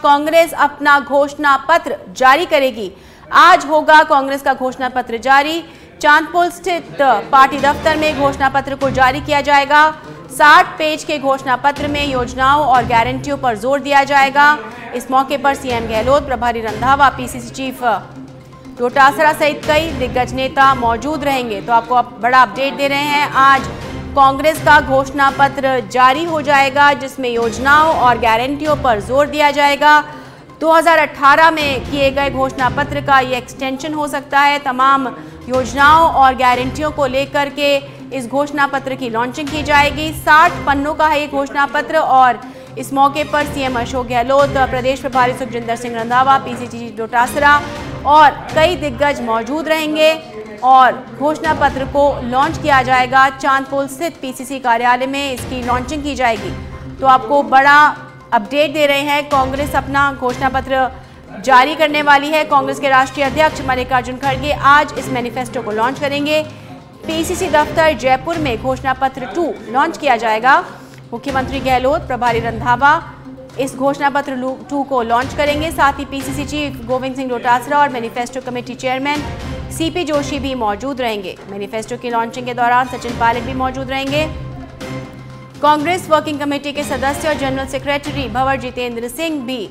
कांग्रेस अपना घोषणा पत्र जारी करेगी। आज होगा कांग्रेस का घोषणा पत्र जारी। चांदपोल स्थित पार्टी दफ्तर में घोषणा पत्र को जारी किया जाएगा। 60 पेज के घोषणा पत्र में योजनाओं और गारंटियों पर जोर दिया जाएगा। इस मौके पर सीएम गहलोत, प्रभारी रंधावा, पीसीसी चीफ डोटासरा सहित कई दिग्गज नेता मौजूद रहेंगे। तो आपको बड़ा अपडेट दे रहे हैं, आज कांग्रेस का घोषणा पत्र जारी हो जाएगा जिसमें योजनाओं और गारंटियों पर जोर दिया जाएगा। 2018 में किए गए घोषणा पत्र का ये एक्सटेंशन हो सकता है। तमाम योजनाओं और गारंटियों को लेकर के इस घोषणा पत्र की लॉन्चिंग की जाएगी। 60 पन्नों का है ये घोषणा पत्र और इस मौके पर सीएम अशोक गहलोत, प्रदेश प्रभारी सुखजिंदर सिंह रंधावा, पीसीसी डोटासरा और कई दिग्गज मौजूद रहेंगे और घोषणा पत्र को लॉन्च किया जाएगा। चांदपोल स्थित पीसीसी कार्यालय में इसकी लॉन्चिंग की जाएगी। तो आपको बड़ा अपडेट दे रहे हैं, कांग्रेस अपना घोषणा पत्र जारी करने वाली है। कांग्रेस के राष्ट्रीय अध्यक्ष मल्लिकार्जुन खड़गे आज इस मैनिफेस्टो को लॉन्च करेंगे। पीसीसी दफ्तर जयपुर में घोषणा पत्र 2 लॉन्च किया जाएगा। मुख्यमंत्री गहलोत, प्रभारी रंधावा इस घोषणा पत्र 2 को लॉन्च करेंगे। साथ ही पीसीसी चीफ गोविंद सिंह डोटासरा और manifesto committee chairman CP Joshi भी मौजूद रहेंगे। मैनिफेस्टो की लॉन्चिंग के दौरान सचिन पायलट भी मौजूद रहेंगे। कांग्रेस वर्किंग कमेटी के सदस्य और जनरल सेक्रेटरी भंवर जितेंद्र सिंह भी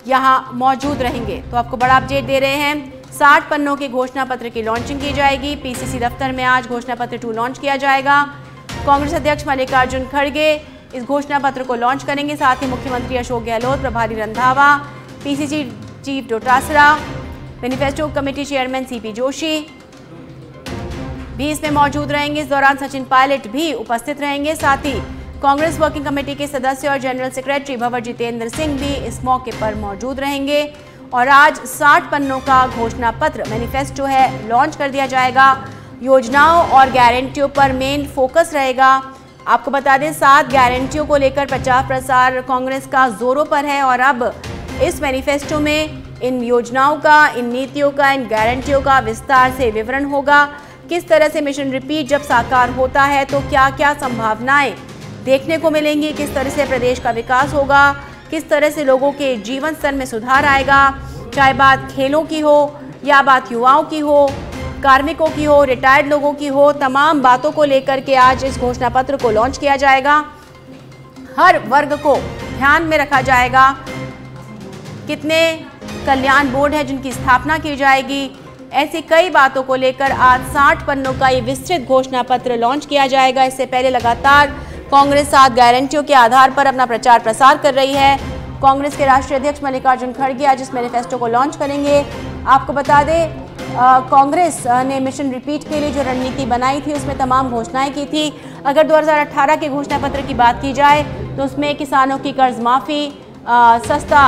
यहां मौजूद रहेंगे। तो आपको बड़ा अपडेट दे रहे हैं, 60 पन्नों के घोषणा पत्र की लॉन्चिंग की जाएगी। पीसीसी दफ्तर में आज घोषणा पत्र 2 लॉन्च किया जाएगा। कांग्रेस अध्यक्ष मल्लिकार्जुन खड़गे इस घोषणा पत्र को लॉन्च करेंगे। साथ ही मुख्यमंत्री अशोक गहलोत, प्रभारी Randhawa, PCC chief Dotasra, manifesto committee chairman CP Joshi भी इसमें मौजूद रहेंगे। इस दौरान सचिन पायलट भी उपस्थित रहेंगे। साथ ही कांग्रेस वर्किंग कमेटी के सदस्य और जनरल सेक्रेटरी भंवर जितेंद्र सिंह भी इस मौके पर मौजूद रहेंगे। और आज 60 पन्नों का घोषणा पत्र मैनिफेस्टो है लॉन्च कर दिया जाएगा। योजनाओं और गारंटियों पर मेन फोकस रहेगा। आपको बता दें, 7 गारंटियों को लेकर प्रचार प्रसार कांग्रेस का जोरों पर है और अब इस मैनिफेस्टो में इन योजनाओं का, इन नीतियों का, इन गारंटियों का विस्तार से विवरण होगा। किस तरह से मिशन रिपीट जब साकार होता है तो क्या क्या संभावनाएं देखने को मिलेंगी, किस तरह से प्रदेश का विकास होगा, किस तरह से लोगों के जीवन स्तर में सुधार आएगा, चाहे बात खेलों की हो या बात युवाओं की हो, कार्मिकों की हो, रिटायर्ड लोगों की हो, तमाम बातों को लेकर के आज इस घोषणा पत्र को लॉन्च किया जाएगा। हर वर्ग को ध्यान में रखा जाएगा। कितने कल्याण बोर्ड है जिनकी स्थापना की जाएगी, ऐसी कई बातों को लेकर आज 60 पन्नों का ये विस्तृत घोषणा पत्र लॉन्च किया जाएगा। इससे पहले लगातार कांग्रेस 7 गारंटियों के आधार पर अपना प्रचार प्रसार कर रही है। कांग्रेस के राष्ट्रीय अध्यक्ष मल्लिकार्जुन खड़गे आज इस मैनिफेस्टो को लॉन्च करेंगे। आपको बता दें, कांग्रेस ने मिशन रिपीट के लिए जो रणनीति बनाई थी उसमें तमाम घोषणाएं की थी। अगर 2018 के घोषणा पत्र की बात की जाए तो उसमें किसानों की कर्ज माफ़ी, सस्ता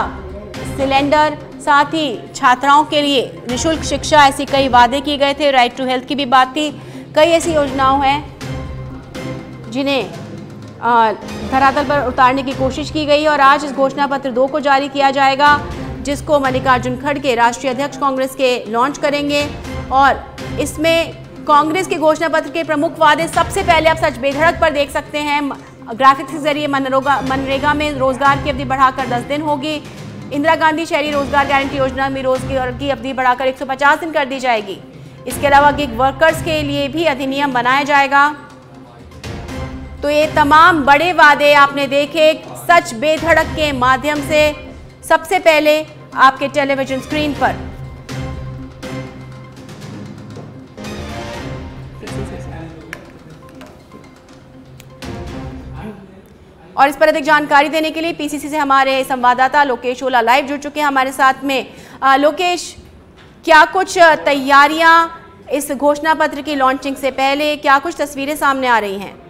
सिलेंडर, साथ ही छात्राओं के लिए निःशुल्क शिक्षा, ऐसी कई वादे किए गए थे। राइट टू हेल्थ की भी बात थी। कई ऐसी योजनाओं हैं जिन्हें धरातल पर उतारने की कोशिश की गई और आज इस घोषणा पत्र 2 को जारी किया जाएगा जिसको मल्लिकार्जुन खड़गे, राष्ट्रीय अध्यक्ष कांग्रेस के, लॉन्च करेंगे। और इसमें कांग्रेस के घोषणा पत्र के प्रमुख वादे सबसे पहले आप सच बेधड़क पर देख सकते हैं। ग्राफिक्स के जरिए मनरेगा में रोजगार की अवधि बढ़ाकर 10 दिन होगी। इंदिरा गांधी शहरी रोजगार गारंटी योजना में रोजगार की अवधि बढ़ाकर 150 दिन कर दी जाएगी। इसके अलावा गिग वर्कर्स के लिए भी अधिनियम बनाया जाएगा। तो ये तमाम बड़े वादे आपने देखे सच बेधड़क के माध्यम से सबसे पहले आपके टेलीविजन स्क्रीन पर। और इस पर अधिक जानकारी देने के लिए पीसीसी से हमारे संवाददाता लोकेश ओला लाइव जुड़ चुके हैं हमारे साथ में। लोकेश, क्या कुछ तैयारियां इस घोषणा पत्र की लॉन्चिंग से पहले, क्या कुछ तस्वीरें सामने आ रही हैं?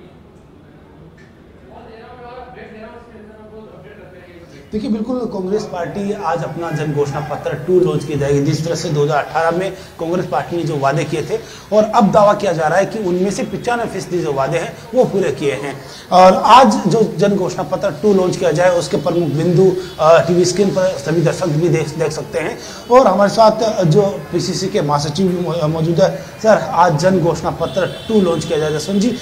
देखिए, बिल्कुल कांग्रेस पार्टी आज अपना जन घोषणा पत्र 2 लॉन्च की जाएगी। जिस तरह से 2018 में कांग्रेस पार्टी ने जो वादे किए थे और अब दावा किया जा रहा है कि उनमें से 95% जो वादे हैं वो पूरे किए हैं। और आज जो जन घोषणा पत्र 2 लॉन्च किया जाए उसके प्रमुख बिंदु टीवी स्क्रीन पर सभी दर्शक भी देख सकते हैं। और हमारे साथ जो पीसीसी के महासचिव भी मौजूद है। सर, आज जन घोषणा पत्र 2 लॉन्च किया जाए। जसवंत जी,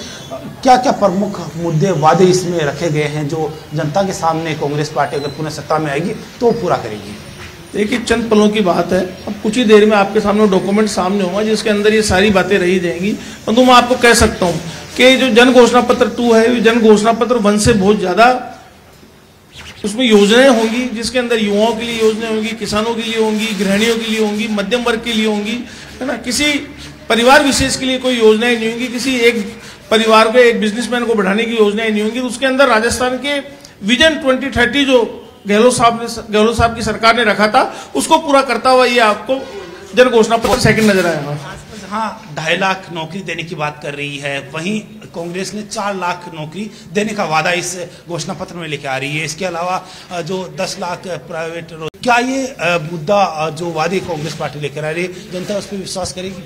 क्या क्या प्रमुख मुद्दे वादे इसमें रखे गए हैं जो जनता के सामने कांग्रेस पार्टी अगर पुनः सत्ता में आएगी तो पूरा करेगी? देखिए, चंद पलों की बात है, अब कुछ ही देर में आपके सामने डॉक्यूमेंट सामने होगा जिसके अंदर ये सारी बातें रही जाएंगी। परंतु मैं आपको कह सकता हूँ कि जो जन घोषणा पत्र 2 है, जन घोषणा पत्र 1 से बहुत ज्यादा उसमें योजनाएं होंगी, जिसके अंदर युवाओं के लिए योजनाएं होंगी, किसानों के लिए होंगी, गृहिणियों के लिए होंगी, मध्यम वर्ग के लिए होंगी, है ना। किसी परिवार विशेष के लिए कोई योजनाएं नहीं होंगी, किसी एक परिवार को, एक बिजनेसमैन को बढ़ाने की योजनाएं नहीं होंगी। उसके अंदर राजस्थान के विजन 2030 जो गहलोत साहब की सरकार ने रखा था उसको पूरा करता हुआ ये आपको जन घोषणा पत्र सेकंड नजर आएगा। हाँ, 2.5 लाख नौकरी देने की बात कर रही है, वहीं कांग्रेस ने 4 लाख नौकरी देने का वादा इस घोषणा पत्र में लेके आ रही है। इसके अलावा जो 10 लाख प्राइवेट, क्या ये मुद्दा जो वादे कांग्रेस पार्टी लेकर आ रही है, जनता उस पर विश्वास करेगी?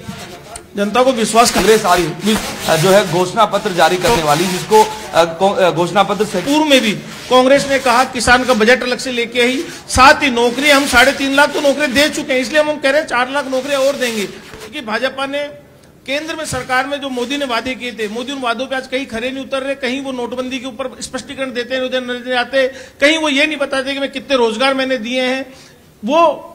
जनता को विश्वास कांग्रेस आ रही जो है घोषणा पत्र जारी करने वाली, जिसको घोषणा पत्र से पूर्व में भी कांग्रेस ने कहा किसान का बजट अलग से लेके आई, साथ ही नौकरी हम 3.5 लाख तो नौकरी दे चुके हैं, इसलिए हम कह रहे हैं 4 लाख नौकरियां और देंगे। क्योंकि भाजपा ने केंद्र में सरकार में जो मोदी ने वादे किए थे, मोदी उन वादों पे आज कहीं खरे नहीं उतर रहे, कहीं वो नोटबंदी के ऊपर स्पष्टीकरण देते नजर आते, कहीं वो ये नहीं बताते कि मैं कितने रोजगार मैंने दिए हैं। वो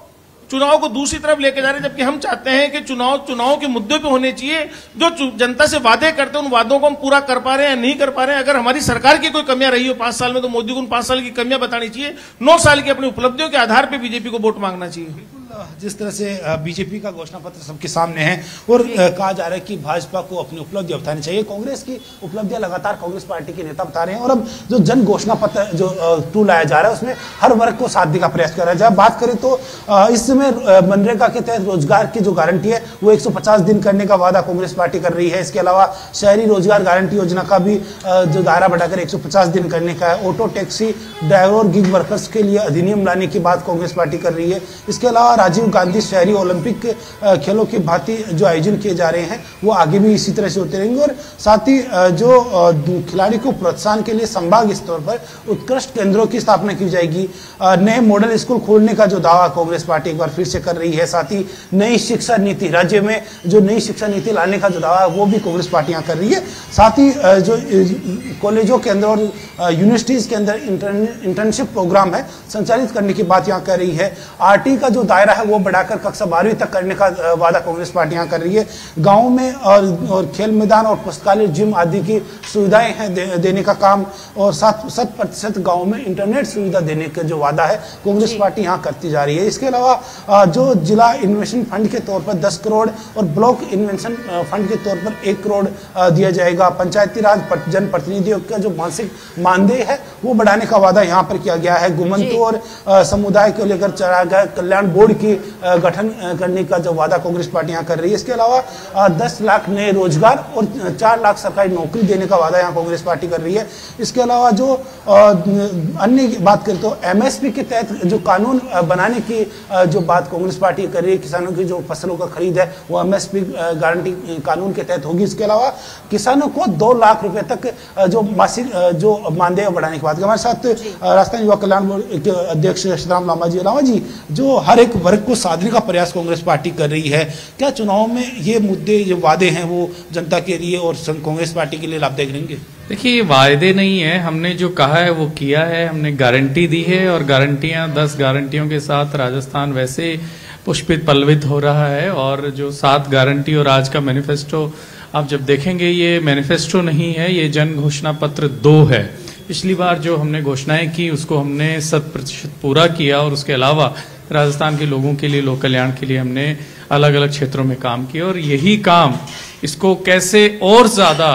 चुनाव को दूसरी तरफ लेके जा रहे हैं, जबकि हम चाहते हैं कि चुनाव के मुद्दे पे होने चाहिए। जो जनता से वादे करते हैं उन वादों को हम पूरा कर पा रहे हैं या नहीं कर पा रहे हैं। अगर हमारी सरकार की कोई कमियां रही हो 5 साल में, तो मोदी को उन 5 साल की कमियां बतानी चाहिए। 9 साल की अपनी उपलब्धियों के आधार पर बीजेपी को वोट मांगना चाहिए। जिस तरह से बीजेपी का घोषणा पत्र सबके सामने है और कहा जा रहा है कि भाजपा को अपनी उपलब्धियां बतानी चाहिए, कांग्रेस की उपलब्धियां लगातार कांग्रेस पार्टी के नेता बता रहे हैं। और अब जो जन घोषणा पत्र जो 2 लाया जा रहा है उसमें हर वर्ग को साथ देने का प्रयास कर रहा है। जब बात करें तो इस समय मनरेगा के तहत रोजगार की जो गारंटी है वो 150 दिन करने का वादा कांग्रेस पार्टी कर रही है। इसके अलावा शहरी रोजगार गारंटी योजना का भी जो दायरा बढ़ाकर 150 दिन करने का है। ऑटो टैक्सी ड्राइवर और गिग वर्कर्स के लिए अधिनियम लाने की बात कांग्रेस पार्टी कर रही है। इसके अलावा राजीव गांधी शहरी ओलंपिक खेलों की भांति जो आयोजन किए जा रहे हैं वो आगे भी इसी तरह से होते रहेंगे। और साथ ही जो खिलाड़ी को प्रोत्साहन के लिए संभाग स्तर पर उत्कृष्ट केंद्रों की स्थापना की जाएगी। नए मॉडल स्कूल खोलने का जो दावा कांग्रेस पार्टी एक बार फिर से कर रही है। साथ ही नई शिक्षा नीति, राज्य में जो नई शिक्षा नीति लाने का जो दावा है वो भी कांग्रेस पार्टी यहाँ कर रही है। साथ ही जो कॉलेजों के अंदर और यूनिवर्सिटीज के अंदर इंटर्नशिप प्रोग्राम है संचालित करने की बात यहाँ कर रही है। आरटी का जो दायरा है वो बढ़ाकर कक्षा 12वीं तक करने का वादा कांग्रेस पार्टी यहाँ कर रही है। गाँव में और खेल मैदान और पुस्तकालय, जिम आदि की सुविधाएं हैं देने का काम, और 100% गाँव में इंटरनेट सुविधा देने का जो वादा है कांग्रेस पार्टी यहाँ करती जा रही है। इसके अलावा जो जिला इन्वेस्टमेंट फंड के तौर पर 10 करोड़ और ब्लॉक इन्वेंशन फंड के तौर पर 1 करोड़ दिया जाएगा। पंचायती राज जनप्रतिनिधियों का जो मासिक मानदेय है वो बढ़ाने का वादा यहाँ पर किया गया है। घुमंतु और समुदाय को लेकर चरागाह कल्याण बोर्ड की गठन करने का जो वादा कांग्रेस पार्टी यहाँ कर रही है। इसके अलावा 10 लाख नए रोजगार और 4 लाख सरकारी नौकरी देने का वादा यहाँ कांग्रेस पार्टी कर रही है। इसके अलावा जो अन्य बात करें तो एमएसपी के तहत जो कानून बनाने की जो बात कांग्रेस पार्टी कर रही है, किसानों की जो फसलों का खरीद है वो एमएसपी गारंटी कानून के तहत होगी। इसके अलावा किसानों को 2 लाख रुपए तक जो मासिक जो मानदेय बढ़ाने की बात की। हमारे साथ राजस्थान युवा कल्याण बोर्ड के अध्यक्ष श्रीराम लामा जी, जो हर एक वर्ग को साधने का प्रयास कांग्रेस पार्टी कर रही है, क्या चुनाव में ये मुद्दे, ये वादे हैं वो जनता के लिए और कांग्रेस पार्टी के लिए लाभदायक रहेंगे? देखिए, ये वायदे नहीं है, हमने जो कहा है वो किया है। हमने गारंटी दी है और गारंटियां 10 गारंटियों के साथ राजस्थान वैसे पुष्पित पल्लवित हो रहा है। और जो 7 गारंटी और आज का मैनिफेस्टो आप जब देखेंगे, ये मैनिफेस्टो नहीं है, ये जन घोषणा पत्र 2 है। पिछली बार जो हमने घोषणाएं की उसको हमने 100% पूरा किया और उसके अलावा राजस्थान के लोगों के लिए, लोक कल्याण के लिए हमने अलग अलग क्षेत्रों में काम किया। और यही काम इसको कैसे और ज्यादा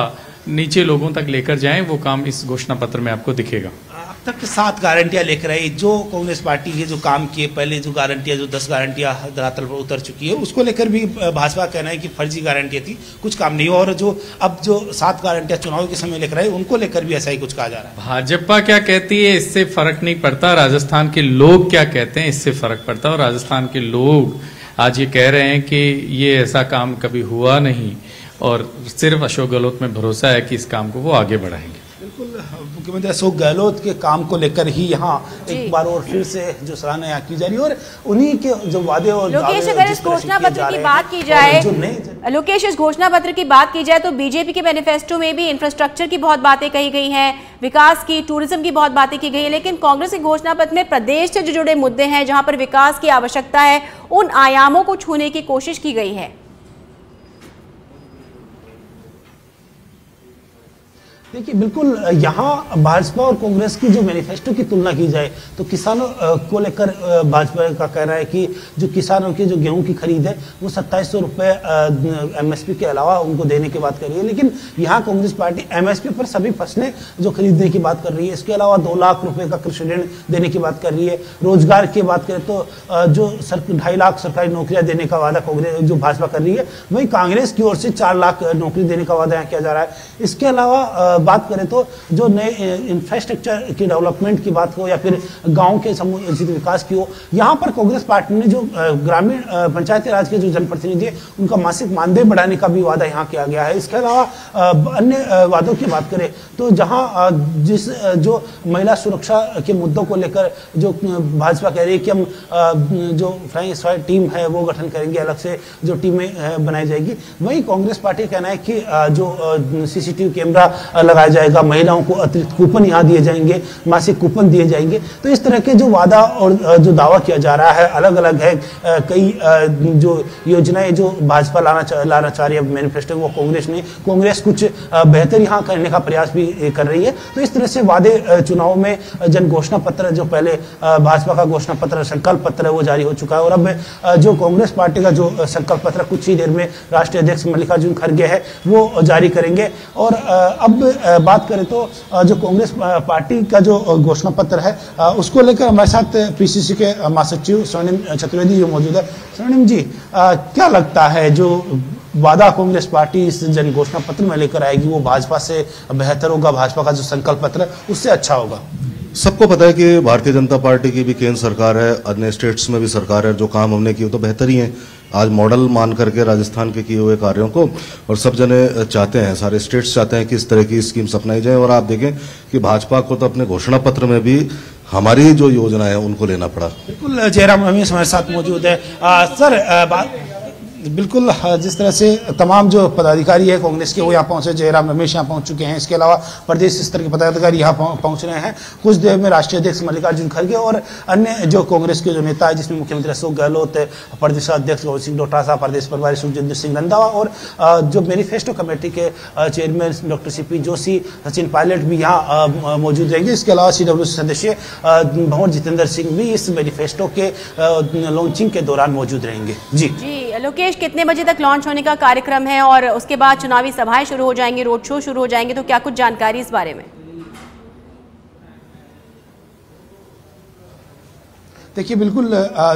नीचे लोगों तक लेकर जाएं, वो काम इस घोषणा पत्र में आपको दिखेगा। अब तक 7 गारंटियां लेकर आई जो कांग्रेस पार्टी के जो काम किए, पहले जो गारंटियां जो 10 गारंटियां धरातल पर उतर चुकी है, उसको लेकर भी भाजपा कहना है कि फर्जी गारंटियां थी, कुछ काम नहीं हुआ। और जो अब जो 7 गारंटियां चुनाव के समय लेकर आई उनको लेकर भी ऐसा ही कुछ कहा जा रहा है। भाजपा क्या कहती है इससे फर्क नहीं पड़ता, राजस्थान के लोग क्या कहते हैं इससे फर्क पड़ता है। और राजस्थान के लोग आज ये कह रहे हैं कि ये ऐसा काम कभी हुआ नहीं और सिर्फ अशोक गहलोत में भरोसा है कि इस काम को वो आगे बढ़ाएंगे। बिल्कुल मुख्यमंत्री अशोक गहलोत के काम को लेकर ही यहाँ एक बार और फिर से जो सराहना यहाँ की जा रही है, और उन्हीं के जो वादे और लोकेश, अगर इस घोषणा पत्र की बात की जाए, लोकेश, इस घोषणा पत्र की बात की जाए तो बीजेपी के मैनिफेस्टो में भी इंफ्रास्ट्रक्चर की बहुत बातें कही गई हैं, विकास की, टूरिज्म की बहुत बातें की गई है, लेकिन कांग्रेस के घोषणा पत्र में प्रदेश से जो जुड़े मुद्दे हैं, जहां पर विकास की आवश्यकता है, उन आयामों को छूने की कोशिश की गई है। देखिए, बिल्कुल यहाँ भाजपा और कांग्रेस की जो मैनिफेस्टो की तुलना की जाए तो किसानों को लेकर भाजपा का कहना है कि जो किसानों के जो गेहूं की खरीद है वो 2700 रुपये एमएसपी के अलावा उनको देने की बात कर रही है, लेकिन यहाँ कांग्रेस पार्टी एमएसपी पर सभी फसलें जो खरीदने की बात कर रही है, इसके अलावा 2 लाख रुपए का कृषि ऋण देने की बात कर रही है। रोजगार की बात करें तो जो 2.5 लाख सरकारी नौकरियां देने का वादा कांग्रेस जो भाजपा कर रही है, वहीं कांग्रेस की ओर से 4 लाख नौकरी देने का वादा यहाँ किया जा रहा है। इसके अलावा बात करें तो जो नए इंफ्रास्ट्रक्चर की डेवलपमेंट की बात हो या फिर गांव के समुचित विकास की हो, यहां पर कांग्रेस पार्टी ने जो ग्रामीण पंचायती राज के जो जनप्रतिनिधि है उनका मासिक मानदेय बढ़ाने का भी वादा यहां किया गया है। इसके अलावा अन्य वादों की बात करें तो जहां जो महिला सुरक्षा के मुद्दों को लेकर जो भाजपा कह रही है कि हम जो फ्लाइंग स्क्वाड टीम है वो गठन करेंगे, अलग से जो टीमें बनाई जाएगी, वहीं कांग्रेस पार्टी का कहना है कि जो सीसीटीवी कैमरा लगाया जाएगा, महिलाओं को अतिरिक्त कूपन यहाँ दिए जाएंगे, मासिक कूपन दिए जाएंगे। तो इस तरह के जो वादा और जो दावा किया जा रहा है अलग अलग है। कई जो योजनाएं जो भाजपा लाना चाह रही है मैनिफेस्टो, वो कांग्रेस कुछ बेहतर यहाँ करने का प्रयास भी कर रही है। तो इस तरह से वादे चुनाव में जन घोषणा पत्र जो पहले भाजपा का घोषणा पत्र संकल्प पत्र है वो जारी हो चुका है, और अब जो कांग्रेस पार्टी का जो संकल्प पत्र कुछ ही देर में राष्ट्रीय अध्यक्ष मल्लिकार्जुन खड़गे है वो जारी करेंगे। और अब बात करें तो जो कांग्रेस पार्टी का जो घोषणा पत्र है उसको लेकर हमारे साथ पीसीसी के महासचिव स्वर्णिम चतुर्वेदी जो मौजूद है। स्वर्णिम जी, क्या लगता है जो वादा कांग्रेस पार्टी इस जन घोषणा पत्र में लेकर आएगी वो भाजपा से बेहतर होगा, भाजपा का जो संकल्प पत्र है उससे अच्छा होगा? सबको पता है कि भारतीय जनता पार्टी की भी केंद्र सरकार है, अन्य स्टेट्स में भी सरकार है, जो काम हमने किए तो बेहतर ही है। आज मॉडल मान करके राजस्थान के किए हुए कार्यों को और सब जने चाहते हैं, सारे स्टेट्स चाहते हैं कि इस तरह की स्कीम्स अपनाई जाए। और आप देखें कि भाजपा को तो अपने घोषणा पत्र में भी हमारी जो योजना है उनको लेना पड़ा। बिल्कुल, जयराम रमेश हमारे साथ मौजूद है। सर, बिल्कुल जिस तरह से तमाम जो पदाधिकारी है कांग्रेस के वो यहाँ पहुंचे, जयराम रमेश यहाँ पहुंच चुके हैं, इसके अलावा प्रदेश स्तर के पदाधिकारी यहाँ पहुंच रहे हैं। कुछ देर में राष्ट्रीय अध्यक्ष मल्लिकार्जुन खड़गे और अन्य जो कांग्रेस के जो नेता है जिसमें मुख्यमंत्री अशोक गहलोत, प्रदेश अध्यक्ष गोविंद सिंह डोटासरा, प्रदेश प्रभारी सुखजिंदर सिंह रंधावा और जो मैनिफेस्टो कमेटी के chairman doctor CP Joshi, Sachin Pilot भी यहाँ मौजूद रहेंगे। इसके अलावा CWC सदस्य भंवर जितेंद्र सिंह भी इस मैनिफेस्टो के लॉन्चिंग के दौरान मौजूद रहेंगे। जी लोकेश, कितने बजे तक लॉन्च होने का कार्यक्रम है और उसके बाद चुनावी सभाएं शुरू हो जाएंगी, रोड शो शुरू हो जाएंगे, तो क्या कुछ जानकारी इस बारे में? देखिए, बिल्कुल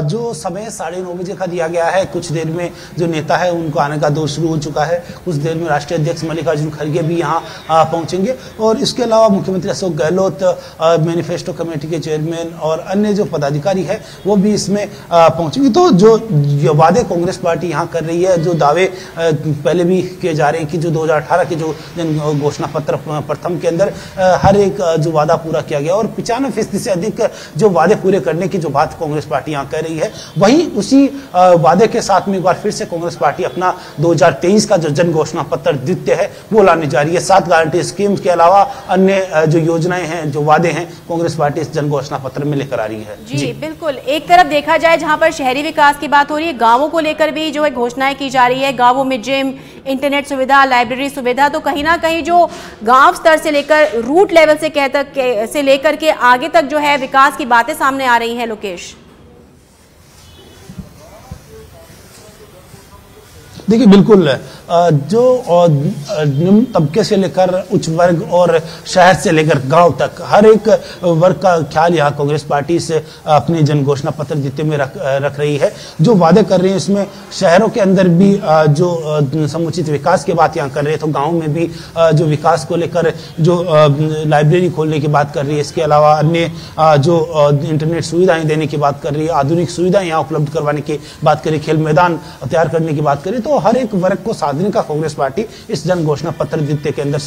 जो समय 9:30 बजे का दिया गया है, कुछ देर में जो नेता है उनको आने का दौर शुरू हो चुका है। कुछ देर में राष्ट्रीय अध्यक्ष मल्लिकार्जुन खड़गे भी यहाँ पहुंचेंगे और इसके अलावा मुख्यमंत्री अशोक गहलोत, मैनिफेस्टो कमेटी के चेयरमैन और अन्य जो पदाधिकारी है वो भी इसमें पहुंचेंगे। तो जो वादे कांग्रेस पार्टी यहाँ कर रही है, जो दावे पहले भी किए जा रहे हैं कि जो 2018 के जो घोषणा पत्र प्रथम के अंदर हर एक जो वादा पूरा किया गया और 95% से अधिक जो वादे पूरे करने की जो बात कांग्रेस पार्टी यहां कह रही है, वहीं उसी वादे के साथ में एक बार फिर से कांग्रेस पार्टी अपना 2023 का जो जन घोषणा पत्र द्वितीय है वो लाने जा रही है। 7 गारंटी स्कीम्स के अलावा अन्य जो योजनाएं हैं, जो वादे हैं, कांग्रेस पार्टी इस जन घोषणा पत्र में लेकर आ रही है। जी बिल्कुल, एक तरफ देखा जाए जहां पर शहरी विकास की बात हो रही है, गांवों को लेकर भी जो है घोषणाएं की जा रही है, गांवों में जिम, इंटरनेट सुविधा, लाइब्रेरी सुविधा, तो कहीं ना कहीं जो गांव स्तर से लेकर रूट लेवल से लेकर के आगे तक जो है विकास की बातें सामने आ रही हैं। लोकेश, देखिए, बिल्कुल जो निम्न तबके से लेकर उच्च वर्ग और शहर से लेकर गांव तक हर एक वर्ग का ख्याल यहाँ कांग्रेस पार्टी से अपने जन घोषणा पत्र द्वितीय में रख रही है। जो वादे कर रही है इसमें शहरों के अंदर भी जो समुचित विकास की बात यहाँ कर रहे हैं, तो गाँव में भी जो विकास को लेकर जो लाइब्रेरी खोलने की बात कर रही है, इसके अलावा अन्य जो इंटरनेट सुविधाएं देने की बात कर रही है, आधुनिक सुविधाएं यहाँ उपलब्ध करवाने की बात करी, खेल मैदान तैयार करने की बात करी, तो हर एक वर्ग को साधने सार्वजनिक का कांग्रेस पार्टी इस जन घोषणा पत्र द्वितीय के अंदर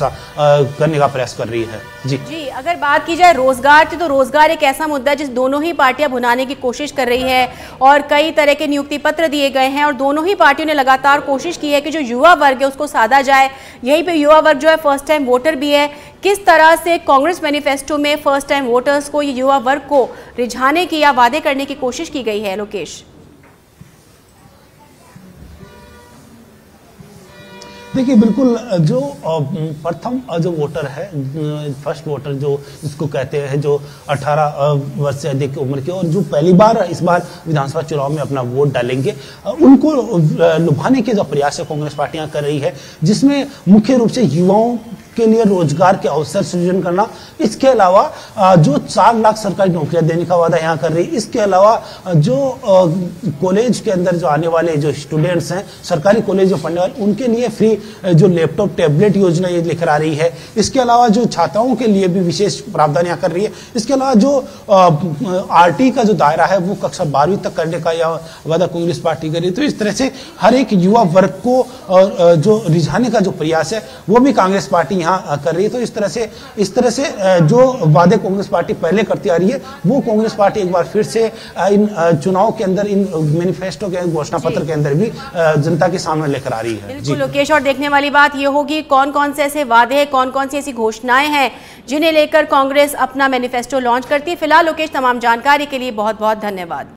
करने का प्रयास कर रही है। जी, अगर बात की जाए रोजगार की, तो रोजगार एक ऐसा मुद्दा है जिस दोनों ही पार्टियां भुनाने की कोशिश कर रही है और कई तरह के नियुक्ति पत्र दिए गए हैं और दोनों ही पार्टियों ने लगातार कोशिश की है कि जो युवा वर्ग है उसको साधा जाए। यहीं पे युवा वर्ग जो है फर्स्ट टाइम वोटर भी है। किस तरह से कांग्रेस मैनिफेस्टो में फर्स्ट टाइम वोटर्स को, ये युवा वर्ग को रिझाने की या वादे करने की कोशिश की गई है? लोकेश, देखिए, बिल्कुल जो प्रथम जो वोटर है, फर्स्ट वोटर जो इसको कहते हैं, जो 18 वर्ष से अधिक उम्र के और जो पहली बार इस बार विधानसभा चुनाव में अपना वोट डालेंगे, उनको लुभाने के जो प्रयास है कांग्रेस पार्टियां कर रही है, जिसमें मुख्य रूप से युवाओं के लिए रोजगार के अवसर सृजन करना, इसके अलावा जो 4 लाख सरकारी नौकरियां देने का वादा यहाँ कर रही है, इसके अलावा जो कॉलेज के अंदर जो आने वाले जो स्टूडेंट्स हैं, सरकारी कॉलेज जो पढ़ने वाले, उनके लिए फ्री जो लैपटॉप टैबलेट योजना ये लेकर आ रही है। इसके अलावा जो छात्राओं के लिए भी विशेष प्रावधान यहाँ कर रही है। इसके अलावा जो आरटी का जो दायरा है वो कक्षा 12वीं तक करने का यह वादा कांग्रेस पार्टी कर रही है। तो इस तरह से हर एक युवा वर्ग को जो रिझाने का जो प्रयास है वो भी कांग्रेस पार्टी यहाँ कर रही है। तो इस तरह से जो वादे कांग्रेस पार्टी पहले करती आ रही है वो कांग्रेस पार्टी एक बार फिर से इन चुनाव के अंदर, इन मैनिफेस्टो के घोषणा पत्र के अंदर भी जनता के सामने लेकर आ रही है। बिल्कुल लोकेश, और देखने वाली बात ये होगी कौन कौन से ऐसे वादे हैं, कौन कौन सी ऐसी घोषणाएं हैं जिन्हें लेकर कांग्रेस अपना मैनिफेस्टो लॉन्च करती है। फिलहाल लोकेश, तमाम जानकारी के लिए बहुत बहुत धन्यवाद।